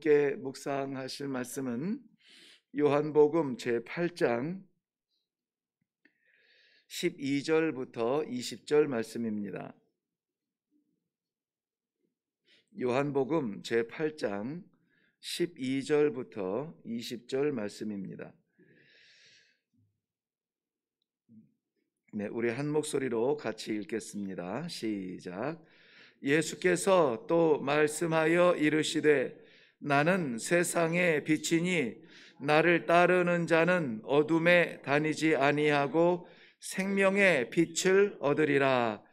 함께 묵상하실 말씀은 요한복음 제8장 12절부터 20절 말씀입니다. 요한복음 제8장 12절부터 20절 말씀입니다. 네, 우리 한 목소리로 같이 읽겠습니다. 시작. 예수께서 또 말씀하여 이르시되 나는 세상의 빛이니 나를 따르는 자는 어둠에 다니지 아니하고 생명의 빛을 얻으리라.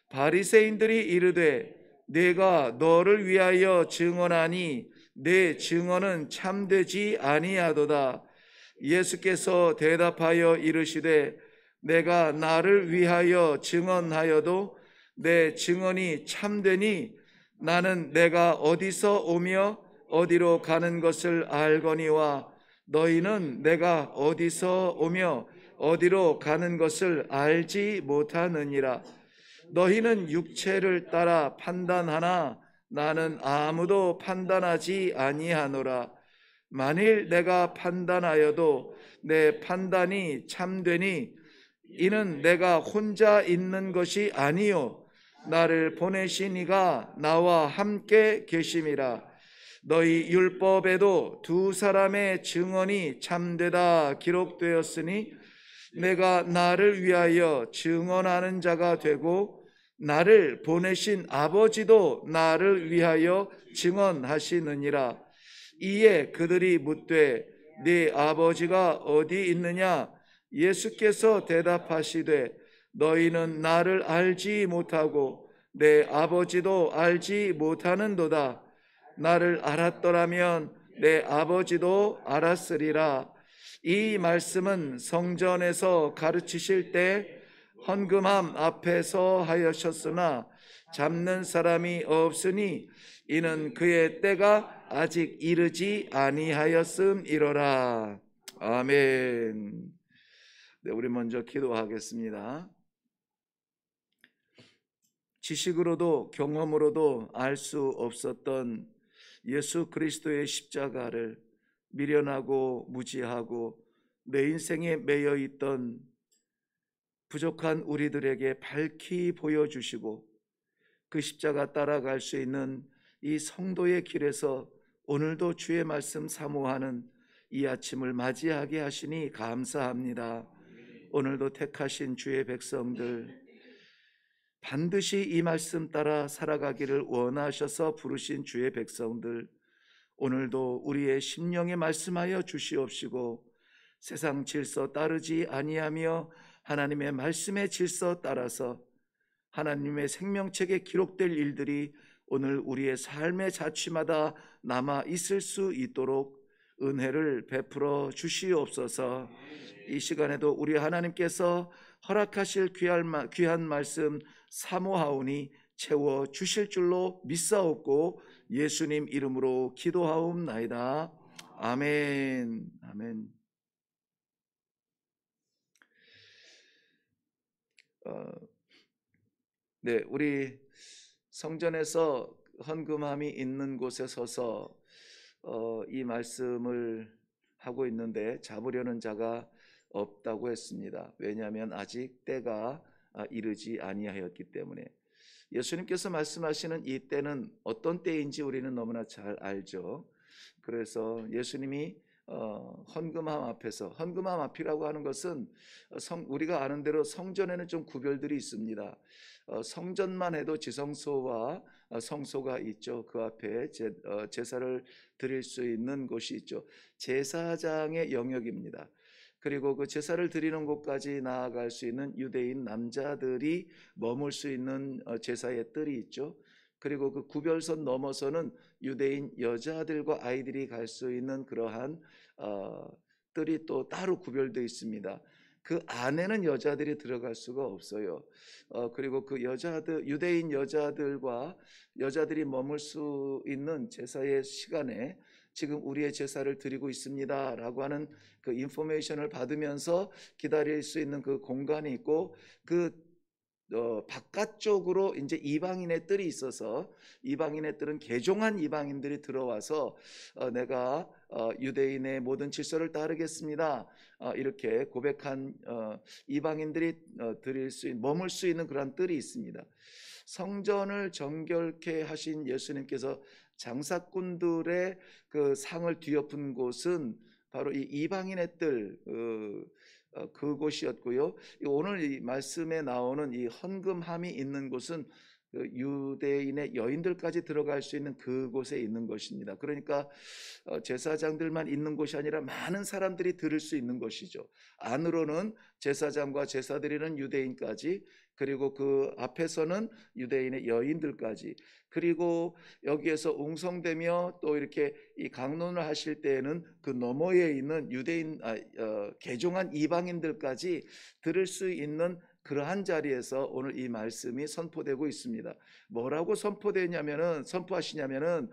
바리새인들이 이르되 내가 너를 위하여 증언하니 내 증언은 참되지 아니하도다. 예수께서 대답하여 이르시되 내가 나를 위하여 증언하여도 내 증언이 참되니 나는 내가 어디서 오며 어디로 가는 것을 알거니와 너희는 내가 어디서 오며 어디로 가는 것을 알지 못하느니라. 너희는 육체를 따라 판단하나 나는 아무도 판단하지 아니하노라. 만일 내가 판단하여도 내 판단이 참되니 이는 내가 혼자 있는 것이 아니요 나를 보내신 이가 나와 함께 계심이라. 너희 율법에도 두 사람의 증언이 참되다 기록되었으니 내가 나를 위하여 증언하는 자가 되고 나를 보내신 아버지도 나를 위하여 증언하시느니라. 이에 그들이 묻되 네 아버지가 어디 있느냐? 예수께서 대답하시되 너희는 나를 알지 못하고 내 아버지도 알지 못하는도다. 나를 알았더라면 내 아버지도 알았으리라. 이 말씀은 성전에서 가르치실 때 헌금함 앞에서 하셨으나 잡는 사람이 없으니 이는 그의 때가 아직 이르지 아니하였음이로라. 아멘. 네, 우리 먼저 기도하겠습니다. 지식으로도 경험으로도 알 수 없었던 예수 그리스도의 십자가를 미련하고 무지하고 내 인생에 매여 있던 부족한 우리들에게 밝히 보여주시고 그 십자가 따라갈 수 있는 이 성도의 길에서 오늘도 주의 말씀 사모하는 이 아침을 맞이하게 하시니 감사합니다. 오늘도 택하신 주의 백성들 반드시 이 말씀 따라 살아가기를 원하셔서 부르신 주의 백성들 오늘도 우리의 심령에 말씀하여 주시옵시고 세상 질서 따르지 아니하며 하나님의 말씀의 질서 따라서 하나님의 생명책에 기록될 일들이 오늘 우리의 삶의 자취마다 남아 있을 수 있도록 은혜를 베풀어 주시옵소서. 이 시간에도 우리 하나님께서 허락하실 귀한 말씀 사모하오니 채워 주실 줄로 믿사옵고 예수님 이름으로 기도하옵나이다. 아멘. 아멘. 네, 우리 성전에서 헌금함이 있는 곳에 서서 이 말씀을 하고 있는데 잡으려는 자가 없다고 했습니다. 왜냐하면 아직 때가 이르지 아니하였기 때문에. 예수님께서 말씀하시는 이 때는 어떤 때인지 우리는 너무나 잘 알죠. 그래서 예수님이 헌금함 앞에서, 헌금함 앞이라고 하는 것은 우리가 아는 대로 성전에는 좀 구별들이 있습니다. 성전만 해도 지성소와 성소가 있죠. 그 앞에 제사를 드릴 수 있는 곳이 있죠. 제사장의 영역입니다. 그리고 그 제사를 드리는 곳까지 나아갈 수 있는 유대인 남자들이 머물 수 있는 제사의 뜰이 있죠. 그리고 그 구별선 넘어서는 유대인 여자들과 아이들이 갈 수 있는 그러한 뜰이 또 따로 구별되어 있습니다. 그 안에는 여자들이 들어갈 수가 없어요. 그리고 그 유대인 여자들과 여자들이 머물 수 있는 제사의 시간에 지금 우리의 제사를 드리고 있습니다 라고 하는 그 인포메이션을 받으면서 기다릴 수 있는 그 공간이 있고 그 바깥쪽으로 이제 이방인의 뜰이 있어서 이방인의 뜰은 개종한 이방인들이 들어와서 내가 유대인의 모든 질서를 따르겠습니다. 이렇게 고백한 이방인들이 머물 수 있는 그런 뜰이 있습니다. 성전을 정결케 하신 예수님께서 장사꾼들의 그 상을 뒤엎은 곳은 바로 이 이방인의 뜰 그곳이었고요. 오늘 이 말씀에 나오는 이 헌금함이 있는 곳은 그 유대인의 여인들까지 들어갈 수 있는 그곳에 있는 것입니다. 그러니까 제사장들만 있는 곳이 아니라 많은 사람들이 들을 수 있는 것이죠. 안으로는 제사장과 제사 드리는 유대인까지, 그리고 그 앞에서는 유대인의 여인들까지, 그리고 여기에서 웅성대며 또 이렇게 이 강론을 하실 때에는 그 너머에 있는 유대인 개종한 이방인들까지 들을 수 있는 그러한 자리에서 오늘 이 말씀이 선포되고 있습니다. 뭐라고 선포하시냐면은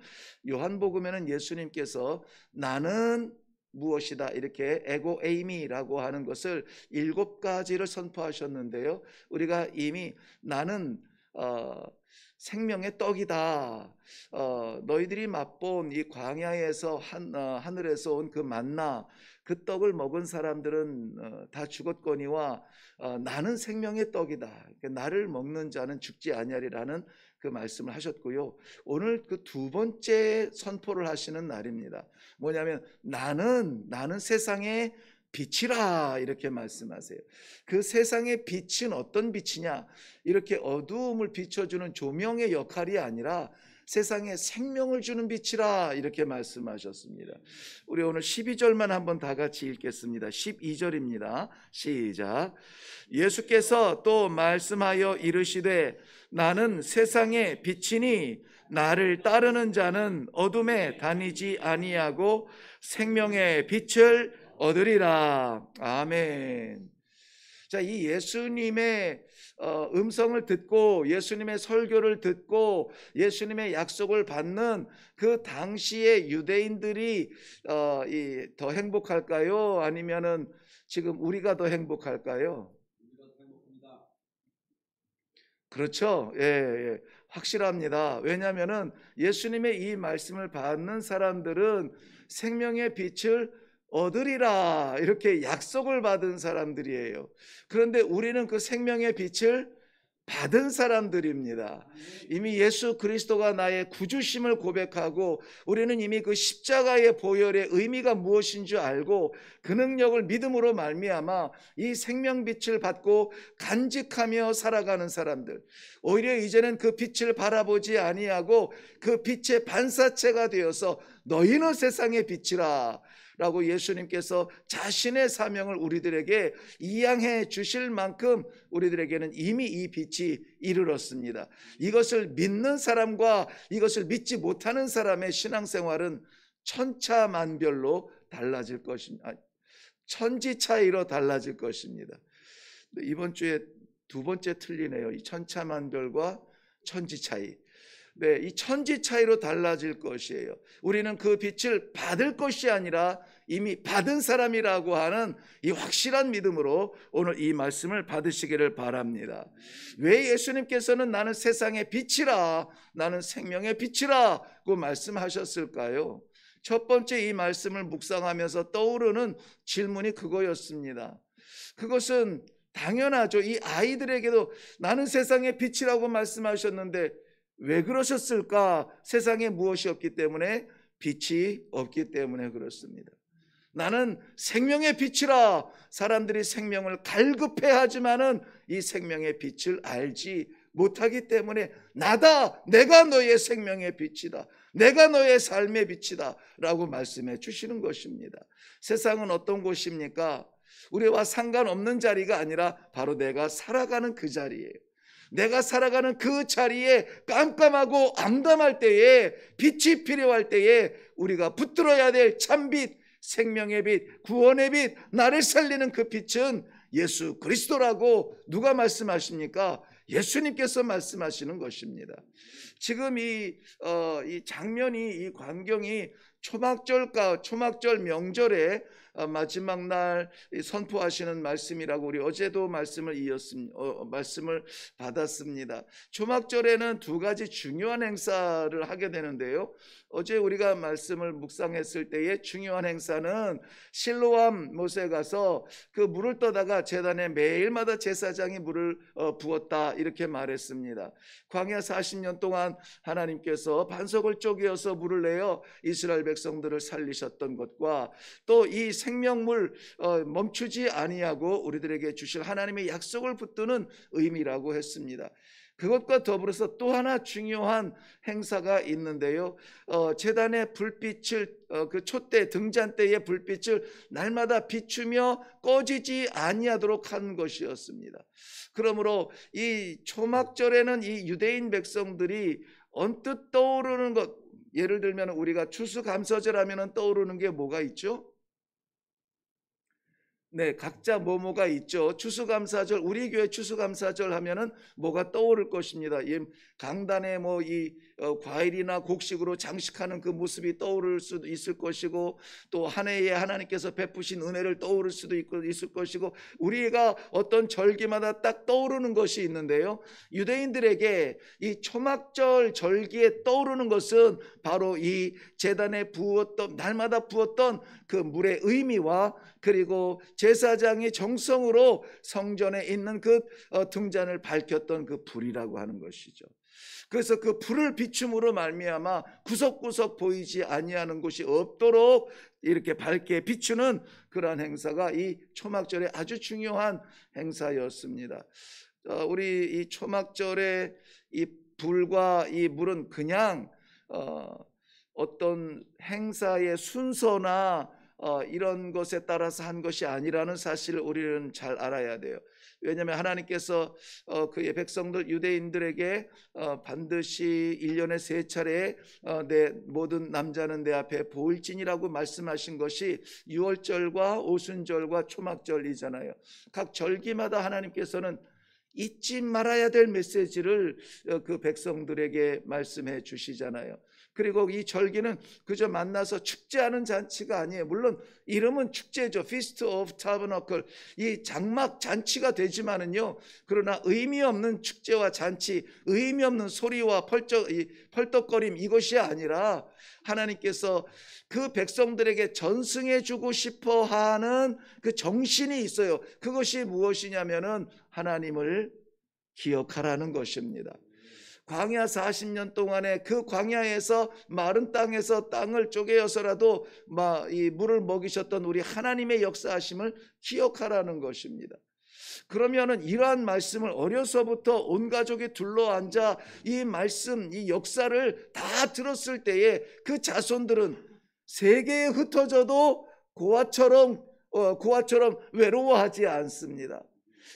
요한복음에는 예수님께서 나는 무엇이다 이렇게 에고 에이미라고 하는 것을 7가지를 선포하셨는데요. 우리가 이미 나는 생명의 떡이다. 너희들이 맛본 이 광야에서 하늘에서 온 그 만나, 그 떡을 먹은 사람들은 다 죽었거니와 나는 생명의 떡이다. 나를 먹는 자는 죽지 아니하리라는 그 말씀을 하셨고요. 오늘 그 2번째 선포를 하시는 날입니다. 뭐냐면 나는 세상의 빛이라 이렇게 말씀하세요. 그 세상의 빛은 어떤 빛이냐? 이렇게 어두움을 비춰주는 조명의 역할이 아니라 세상에 생명을 주는 빛이라 이렇게 말씀하셨습니다. 우리 오늘 12절만 한번 다 같이 읽겠습니다. 12절입니다. 시작. 예수께서 또 말씀하여 이르시되 나는 세상의 빛이니 나를 따르는 자는 어둠에 다니지 아니하고 생명의 빛을 얻으리라. 아멘. 자, 이 예수님의 음성을 듣고 예수님의 설교를 듣고 예수님의 약속을 받는 그 당시의 유대인들이 더 행복할까요? 아니면은 지금 우리가 더 행복할까요? 그렇죠. 예. 확실합니다. 왜냐하면은 예수님의 이 말씀을 받는 사람들은 생명의 빛을 얻으리라 이렇게 약속을 받은 사람들이에요. 그런데 우리는 그 생명의 빛을 받은 사람들입니다. 이미 예수 그리스도가 나의 구주심을 고백하고 우리는 이미 그 십자가의 보혈의 의미가 무엇인 줄 알고 그 능력을 믿음으로 말미암아 이 생명빛을 받고 간직하며 살아가는 사람들, 오히려 이제는 그 빛을 바라보지 아니하고 그 빛의 반사체가 되어서 너희는 세상의 빛이라 라고 예수님께서 자신의 사명을 우리들에게 이양해 주실 만큼 우리들에게는 이미 이 빛이 이르렀습니다. 이것을 믿는 사람과 이것을 믿지 못하는 사람의 신앙생활은 천차만별로 달라질 것입니다. 천지 차이로 달라질 것입니다. 이번 주에 2번째 틀리네요. 이 천차만별과 천지 차이. 네, 이 천지 차이로 달라질 것이에요. 우리는 그 빛을 받을 것이 아니라 이미 받은 사람이라고 하는 이 확실한 믿음으로 오늘 이 말씀을 받으시기를 바랍니다. 왜 예수님께서는 나는 세상의 빛이라, 나는 생명의 빛이라고 말씀하셨을까요? 첫 번째 이 말씀을 묵상하면서 떠오르는 질문이 그거였습니다. 그것은 당연하죠. 이 아이들에게도 나는 세상의 빛이라고 말씀하셨는데 왜 그러셨을까? 세상에 무엇이 없기 때문에, 빛이 없기 때문에 그렇습니다. 나는 생명의 빛이라. 사람들이 생명을 갈급해하지만은 이 생명의 빛을 알지 못하기 때문에 나다, 내가 너의 생명의 빛이다, 내가 너의 삶의 빛이다 라고 말씀해 주시는 것입니다. 세상은 어떤 곳입니까? 우리와 상관없는 자리가 아니라 바로 내가 살아가는 그 자리예요. 내가 살아가는 그 자리에 깜깜하고 암담할 때에, 빛이 필요할 때에 우리가 붙들어야 될 참빛, 생명의 빛, 구원의 빛, 나를 살리는 그 빛은 예수 그리스도라고 누가 말씀하십니까? 예수님께서 말씀하시는 것입니다. 지금 이 장면이, 이 광경이 초막절 명절에 마지막 날 선포하시는 말씀이라고 우리 어제도 말씀을 받았습니다. 초막절에는 두 가지 중요한 행사를 하게 되는데요. 어제 우리가 말씀을 묵상했을 때의 중요한 행사는 실로암 못에 가서 그 물을 떠다가 제단에 매일마다 제사장이 물을 부었다 이렇게 말했습니다. 광야 40년 동안 하나님께서 반석을 쪼개어서 물을 내어 이스라엘 백성들을 살리셨던 것과 또 이 생명물 멈추지 아니하고 우리들에게 주실 하나님의 약속을 붙드는 의미라고 했습니다. 그것과 더불어서 또 하나 중요한 행사가 있는데요. 제단의 불빛을 그 촛대 등잔대의 불빛을 날마다 비추며 꺼지지 아니하도록 한 것이었습니다. 그러므로 이 초막절에는 이 유대인 백성들이 언뜻 떠오르는 것, 예를 들면 우리가 추수감사절 하면 떠오르는 게 뭐가 있죠? 네, 각자 뭐가 있죠. 추수감사절, 우리 교회 추수감사절 하면은 뭐가 떠오를 것입니다. 이 강단에 과일이나 곡식으로 장식하는 그 모습이 떠오를 수도 있을 것이고, 또 한 해에 하나님께서 베푸신 은혜를 떠오를 수도 있을 것이고, 우리가 어떤 절기마다 딱 떠오르는 것이 있는데요. 유대인들에게 이 초막절 절기에 떠오르는 것은 바로 이 제단에 부었던, 날마다 부었던 그 물의 의미와, 그리고 제사장이 정성으로 성전에 있는 그 등잔을 밝혔던 그 불이라고 하는 것이죠. 그래서 그 불을 비춤으로 말미암아 구석구석 보이지 아니하는 곳이 없도록 이렇게 밝게 비추는 그러한 행사가 이 초막절의 아주 중요한 행사였습니다. 우리 이 초막절의 이 불과 이 물은 그냥 어떤 행사의 순서나 이런 것에 따라서 한 것이 아니라는 사실을 우리는 잘 알아야 돼요. 왜냐하면 하나님께서 그의 백성들 유대인들에게 반드시 1년에 3차례 내 모든 남자는 내 앞에 보일지니라고 말씀하신 것이 유월절과 오순절과 초막절이잖아요. 각 절기마다 하나님께서는 잊지 말아야 될 메시지를 그 백성들에게 말씀해 주시잖아요. 그리고 이 절기는 그저 만나서 축제하는 잔치가 아니에요. 물론 이름은 축제죠. Feast of Tabernacle. 이 장막 잔치가 되지만은요, 그러나 의미 없는 축제와 잔치, 의미 없는 소리와 펄떡거림, 이것이 아니라 하나님께서 그 백성들에게 전승해 주고 싶어 하는 그 정신이 있어요. 그것이 무엇이냐면은 하나님을 기억하라는 것입니다. 광야 40년 동안에 그 광야에서 마른 땅에서 땅을 쪼개어서라도 이 물을 먹이셨던 우리 하나님의 역사하심을 기억하라는 것입니다. 그러면은 이러한 말씀을 어려서부터 온 가족이 둘러앉아 이 말씀, 이 역사를 다 들었을 때에 그 자손들은 세계에 흩어져도 고아처럼 외로워하지 않습니다.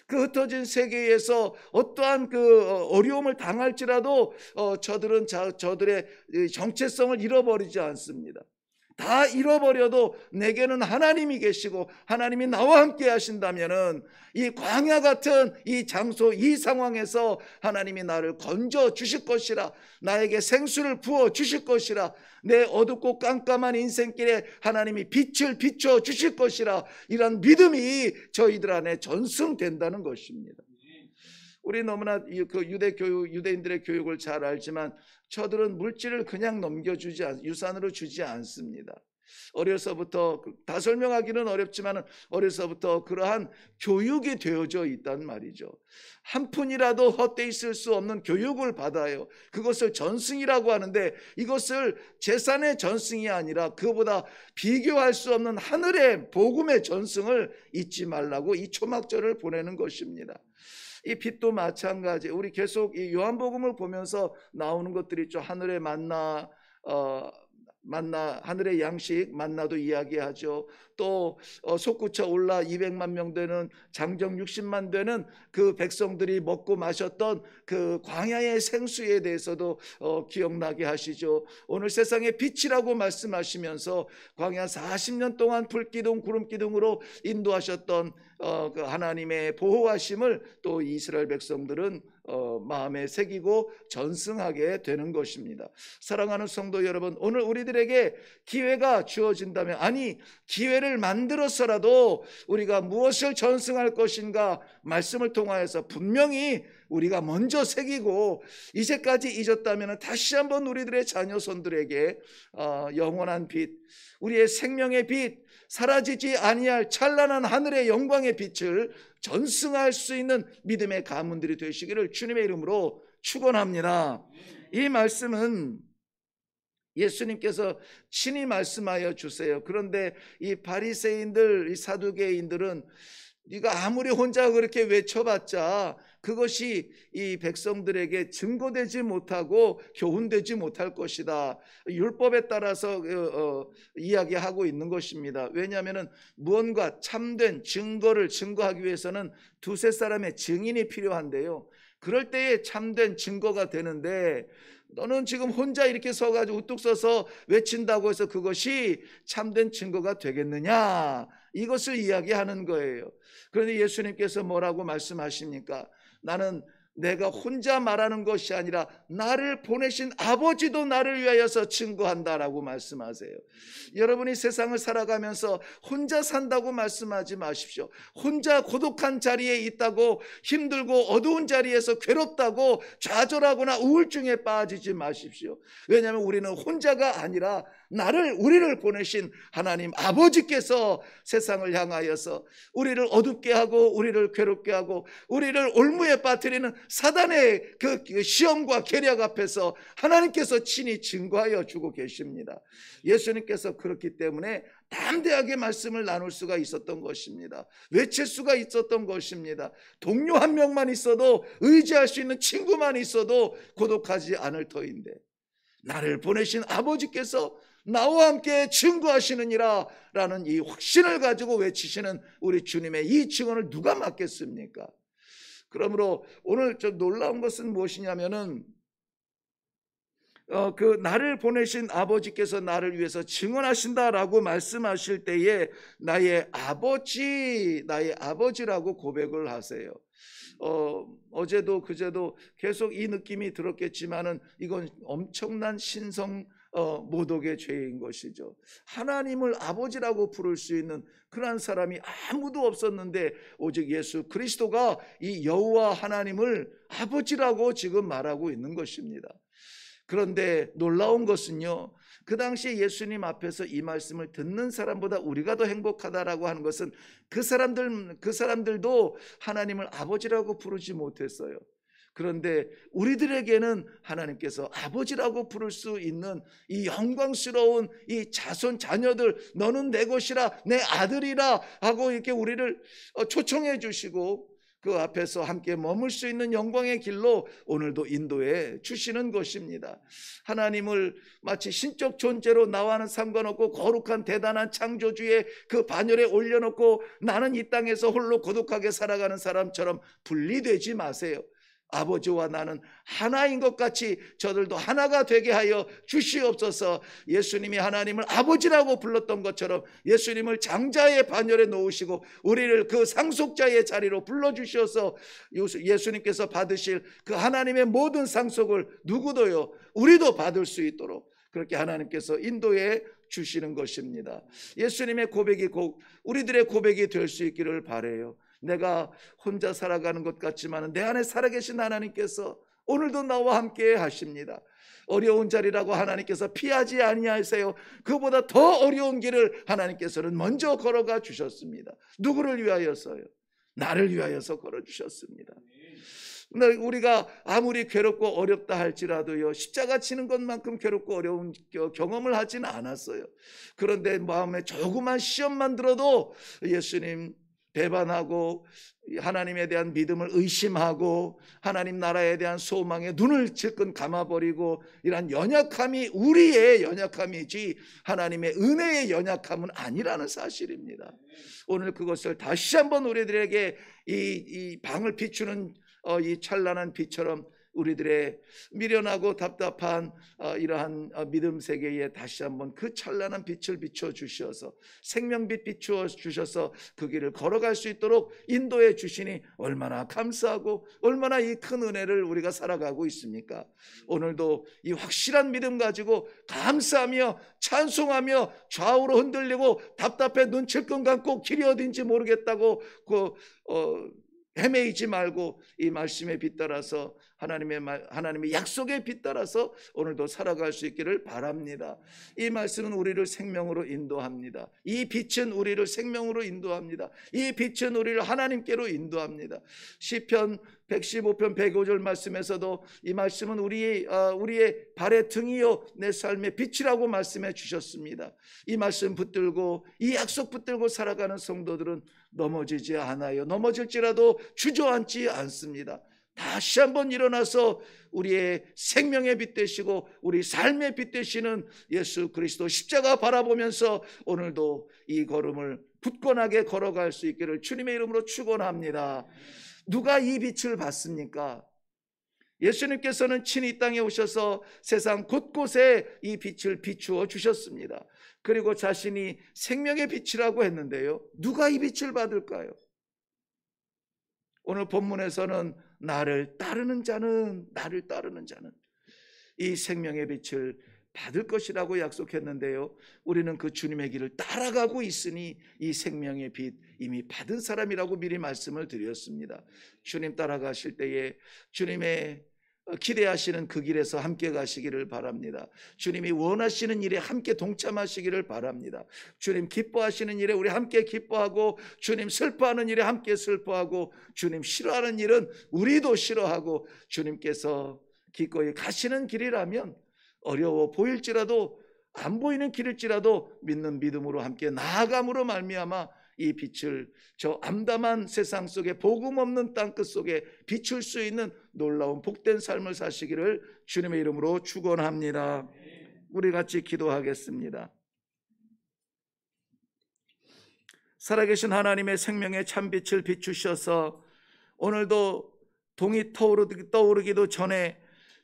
그 흩어진 세계에서 어떠한 그 어려움을 당할지라도 저들의 정체성을 잃어버리지 않습니다. 다 잃어버려도 내게는 하나님이 계시고 하나님이 나와 함께 하신다면은 이 광야 같은 이 장소, 이 상황에서 하나님이 나를 건져 주실 것이라, 나에게 생수를 부어 주실 것이라, 내 어둡고 깜깜한 인생길에 하나님이 빛을 비춰 주실 것이라, 이런 믿음이 저희들 안에 전승된다는 것입니다. 우리 너무나 그 유대인들의 교육을 잘 알지만 저들은 물질을 그냥 유산으로 주지 않습니다. 어려서부터 다 설명하기는 어렵지만 어려서부터 그러한 교육이 되어져 있단 말이죠. 한 푼이라도 헛되이 쓸 수 없는 교육을 받아요. 그것을 전승이라고 하는데, 이것을 재산의 전승이 아니라 그보다 비교할 수 없는 하늘의 복음의 전승을 잊지 말라고 이 초막절을 보내는 것입니다. 이 빛도 마찬가지. 우리 계속 이 요한복음을 보면서 나오는 것들이 있죠. 하늘의 만나, 하늘의 양식, 만나도 이야기하죠. 또 솟구쳐 올라 200만 명 되는, 장정 60만 되는 그 백성들이 먹고 마셨던 그 광야의 생수에 대해서도 기억나게 하시죠. 오늘 세상의 빛이라고 말씀하시면서 광야 40년 동안 불기둥 구름기둥으로 인도하셨던 그 하나님의 보호하심을 또 이스라엘 백성들은 마음에 새기고 전승하게 되는 것입니다. 사랑하는 성도 여러분, 오늘 우리들에게 기회가 주어진다면, 아니 기회를 만들어서라도 우리가 무엇을 전승할 것인가 말씀을 통하여서 분명히 우리가 먼저 새기고, 이제까지 잊었다면 다시 한번 우리들의 자녀손들에게 영원한 빛, 우리의 생명의 빛, 사라지지 아니할 찬란한 하늘의 영광의 빛을 전승할 수 있는 믿음의 가문들이 되시기를 주님의 이름으로 축원합니다. 이 말씀은 예수님께서 친히 말씀하여 주세요. 그런데 이 바리새인들, 이 사두개인들은 네가 아무리 혼자 그렇게 외쳐봤자 그것이 이 백성들에게 증거되지 못하고 교훈되지 못할 것이다. 율법에 따라서 이야기하고 있는 것입니다. 왜냐하면 무언가 참된 증거를 증거하기 위해서는 두세 사람의 증인이 필요한데요, 그럴 때에 참된 증거가 되는데, 너는 지금 혼자 이렇게 서가지고 우뚝 서서 외친다고 해서 그것이 참된 증거가 되겠느냐, 이것을 이야기하는 거예요. 그런데 예수님께서 뭐라고 말씀하십니까? 나는 내가 혼자 말하는 것이 아니라 나를 보내신 아버지도 나를 위하여서 증거한다라고 말씀하세요. 여러분이 세상을 살아가면서 혼자 산다고 말씀하지 마십시오. 혼자 고독한 자리에 있다고, 힘들고 어두운 자리에서 괴롭다고 좌절하거나 우울증에 빠지지 마십시오. 왜냐하면 우리는 혼자가 아니라 우리를 보내신 하나님 아버지께서 세상을 향하여서 우리를 어둡게 하고 우리를 괴롭게 하고 우리를 올무에 빠뜨리는 사단의 그 시험과 계략 앞에서 하나님께서 친히 증거하여 주고 계십니다. 예수님께서 그렇기 때문에 담대하게 말씀을 나눌 수가 있었던 것입니다. 외칠 수가 있었던 것입니다. 동료 한 명만 있어도, 의지할 수 있는 친구만 있어도 고독하지 않을 터인데, 나를 보내신 아버지께서 나와 함께 증거하시느니라 라는 이 확신을 가지고 외치시는 우리 주님의 이 증언을 누가 막겠습니까? 그러므로 오늘 좀 놀라운 것은 무엇이냐면은 그 나를 보내신 아버지께서 나를 위해서 증언하신다라고 말씀하실 때에 나의 아버지라고 고백을 하세요. 어제도 그제도 계속 이 느낌이 들었겠지만은 이건 엄청난 신성 모독의 죄인 것이죠. 하나님을 아버지라고 부를 수 있는 그러한 사람이 아무도 없었는데 오직 예수 그리스도가 이 여호와 하나님을 아버지라고 지금 말하고 있는 것입니다. 그런데 놀라운 것은요, 그 당시에 예수님 앞에서 이 말씀을 듣는 사람보다 우리가 더 행복하다라고 하는 것은 그 사람들도 하나님을 아버지라고 부르지 못했어요. 그런데 우리들에게는 하나님께서 아버지라고 부를 수 있는 이 영광스러운 이 자녀들, 너는 내 것이라, 내 아들이라 하고 이렇게 우리를 초청해 주시고 그 앞에서 함께 머물 수 있는 영광의 길로 오늘도 인도해 주시는 것입니다. 하나님을 마치 신적 존재로 나와는 상관없고 거룩한 대단한 창조주의 그 반열에 올려놓고 나는 이 땅에서 홀로 고독하게 살아가는 사람처럼 분리되지 마세요. 아버지와 나는 하나인 것 같이 저들도 하나가 되게 하여 주시옵소서. 예수님이 하나님을 아버지라고 불렀던 것처럼 예수님을 장자의 반열에 놓으시고 우리를 그 상속자의 자리로 불러주셔서 예수님께서 받으실 그 하나님의 모든 상속을 누구도요, 우리도 받을 수 있도록 그렇게 하나님께서 인도해 주시는 것입니다. 예수님의 고백이 꼭 우리들의 고백이 될 수 있기를 바라요. 내가 혼자 살아가는 것 같지만 내 안에 살아계신 하나님께서 오늘도 나와 함께 하십니다. 어려운 자리라고 하나님께서 피하지 아니하세요. 그보다 더 어려운 길을 하나님께서는 먼저 걸어가 주셨습니다. 누구를 위하여서요? 나를 위하여서 걸어주셨습니다. 우리가 아무리 괴롭고 어렵다 할지라도요, 십자가 치는 것만큼 괴롭고 어려운 경험을 하지는 않았어요. 그런데 마음에 조그만 시험만 들어도 예수님 배반하고 하나님에 대한 믿음을 의심하고 하나님 나라에 대한 소망에 눈을 질끈 감아버리고, 이러한 연약함이 우리의 연약함이지 하나님의 은혜의 연약함은 아니라는 사실입니다. 오늘 그것을 다시 한번 우리들에게 이 방을 비추는 이 찬란한 빛처럼 우리들의 미련하고 답답한 이러한 믿음 세계에 다시 한번 그 찬란한 빛을 비춰 주셔서 생명빛 비추어 주셔서 그 길을 걸어갈 수 있도록 인도해 주시니 얼마나 감사하고 얼마나 이 큰 은혜를 우리가 살아가고 있습니까? 오늘도 이 확실한 믿음 가지고 감사하며 찬송하며 좌우로 흔들리고 답답해 눈칠끔 감고 길이 어딘지 모르겠다고 헤매이지 말고 이 말씀에 빛따라서 하나님의 약속에 빛따라서 오늘도 살아갈 수 있기를 바랍니다. 이 말씀은 우리를 생명으로 인도합니다. 이 빛은 우리를 생명으로 인도합니다. 이 빛은 우리를 하나님께로 인도합니다. 시편 115편 105절 말씀에서도 이 말씀은 우리의 발의 등이요 내 삶의 빛이라고 말씀해 주셨습니다. 이 말씀 붙들고 이 약속 붙들고 살아가는 성도들은 넘어지지 않아요. 넘어질지라도 주저앉지 않습니다. 다시 한번 일어나서 우리의 생명의 빛 되시고 우리 삶의 빛 되시는 예수 그리스도 십자가 바라보면서 오늘도 이 걸음을 굳건하게 걸어갈 수 있기를 주님의 이름으로 축원합니다. 누가 이 빛을 봤습니까? 예수님께서는 친히 이 땅에 오셔서 세상 곳곳에 이 빛을 비추어 주셨습니다. 그리고 자신이 생명의 빛이라고 했는데요, 누가 이 빛을 받을까요? 오늘 본문에서는 나를 따르는 자는 이 생명의 빛을 받을 것이라고 약속했는데요, 우리는 그 주님의 길을 따라가고 있으니 이 생명의 빛 이미 받은 사람이라고 미리 말씀을 드렸습니다. 주님 따라가실 때에 주님의 기대하시는 그 길에서 함께 가시기를 바랍니다. 주님이 원하시는 일에 함께 동참하시기를 바랍니다. 주님 기뻐하시는 일에 우리 함께 기뻐하고, 주님 슬퍼하는 일에 함께 슬퍼하고, 주님 싫어하는 일은 우리도 싫어하고, 주님께서 기꺼이 가시는 길이라면 어려워 보일지라도, 안 보이는 길일지라도 믿는 믿음으로 함께 나아감으로 말미암아 이 빛을 저 암담한 세상 속에, 복음 없는 땅끝 속에 비출 수 있는 놀라운 복된 삶을 사시기를 주님의 이름으로 축원합니다. 우리 같이 기도하겠습니다. 살아계신 하나님의 생명의 참빛을 비추셔서 오늘도 동이 떠오르기도 전에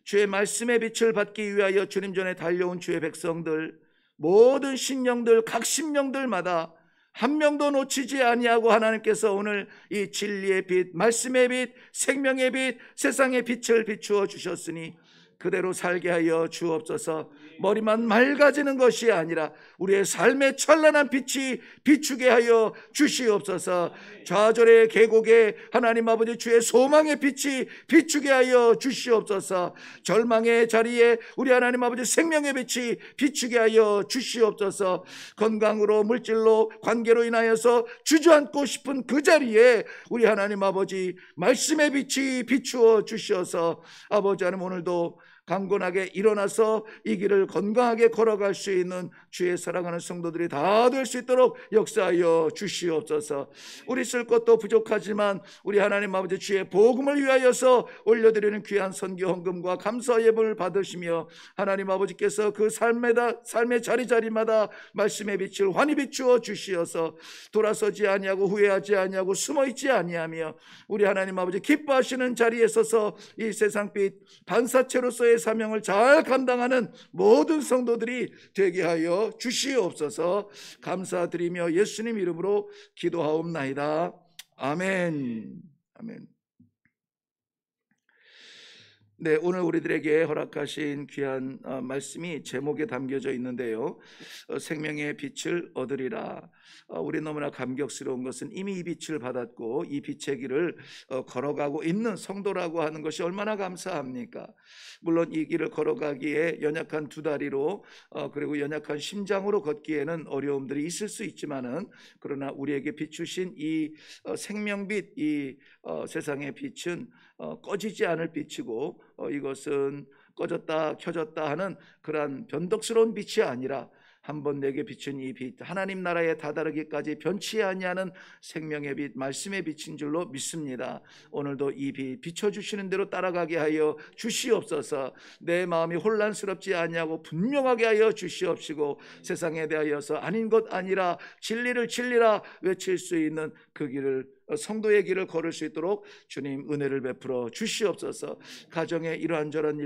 주의 말씀의 빛을 받기 위하여 주님 전에 달려온 주의 백성들, 모든 신령들, 각 심령들마다 한 명도 놓치지 아니하고 하나님께서 오늘 이 진리의 빛, 말씀의 빛, 생명의 빛, 세상의 빛을 비추어 주셨으니 그대로 살게 하여 주옵소서. 머리만 맑아지는 것이 아니라 우리의 삶의 찬란한 빛이 비추게 하여 주시옵소서. 좌절의 계곡에 하나님 아버지 주의 소망의 빛이 비추게 하여 주시옵소서. 절망의 자리에 우리 하나님 아버지 생명의 빛이 비추게 하여 주시옵소서. 건강으로, 물질로, 관계로 인하여서 주저앉고 싶은 그 자리에 우리 하나님 아버지 말씀의 빛이 비추어 주시어서 아버지 하나님 오늘도 강건하게 일어나서 이 길을 건강하게 걸어갈 수 있는 주의 사랑하는 성도들이 다 될 수 있도록 역사하여 주시옵소서. 우리 쓸 것도 부족하지만 우리 하나님 아버지 주의 복음을 위하여서 올려드리는 귀한 선교 헌금과 감사 예물을 받으시며 하나님 아버지께서 그 삶의 자리자리마다 말씀의 빛을 환히 비추어 주시어서 돌아서지 아니하고 후회하지 아니하고 숨어있지 아니하며 우리 하나님 아버지 기뻐하시는 자리에 서서 이 세상빛 반사체로서의 사명을 잘 감당하는 모든 성도들이 되게 하여 주시옵소서. 감사드리며 예수님 이름으로 기도하옵나이다. 아멘. 아멘. 네, 오늘 우리들에게 허락하신 귀한 말씀이 제목에 담겨져 있는데요, 생명의 빛을 얻으리라. 우리 너무나 감격스러운 것은 이미 이 빛을 받았고 이 빛의 길을 걸어가고 있는 성도라고 하는 것이 얼마나 감사합니까? 물론 이 길을 걸어가기에 연약한 두 다리로 그리고 연약한 심장으로 걷기에는 어려움들이 있을 수 있지만은, 그러나 우리에게 비추신 이 생명빛, 이 세상의 빛은 꺼지지 않을 빛이고 이것은 꺼졌다 켜졌다 하는 그러한 변덕스러운 빛이 아니라 한번 내게 비춘 이 빛, 하나님 나라에 다다르기까지 변치 아니하는 생명의 빛, 말씀의 빛인 줄로 믿습니다. 오늘도 이 빛 비춰주시는 대로 따라가게 하여 주시옵소서. 내 마음이 혼란스럽지 아니하고 분명하게 하여 주시옵시고 세상에 대하여서 아닌 것 아니라 진리를 진리라 외칠 수 있는 그 길을 성도의 길을 걸을 수 있도록 주님 은혜를 베풀어 주시옵소서. 가정에 이러한저러한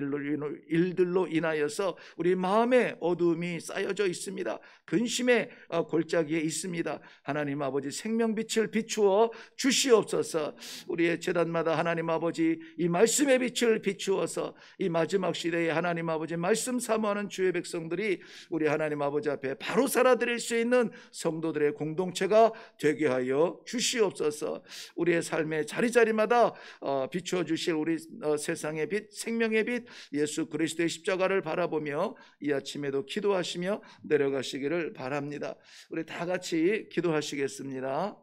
일들로 인하여서 우리 마음에 어두움이 쌓여져 있습니다. 근심의 골짜기에 있습니다. 하나님 아버지 생명빛을 비추어 주시옵소서. 우리의 제단마다 하나님 아버지 이 말씀의 빛을 비추어서 이 마지막 시대에 하나님 아버지 말씀 사모하는 주의 백성들이 우리 하나님 아버지 앞에 바로 살아드릴 수 있는 성도들의 공동체가 되게 하여 주시옵소서. 우리의 삶의 자리자리마다 비추어 주실 우리 세상의 빛, 생명의 빛 예수 그리스도의 십자가를 바라보며 이 아침에도 기도하시며 내려가시기를 바랍니다. 우리 다 같이 기도하시겠습니다.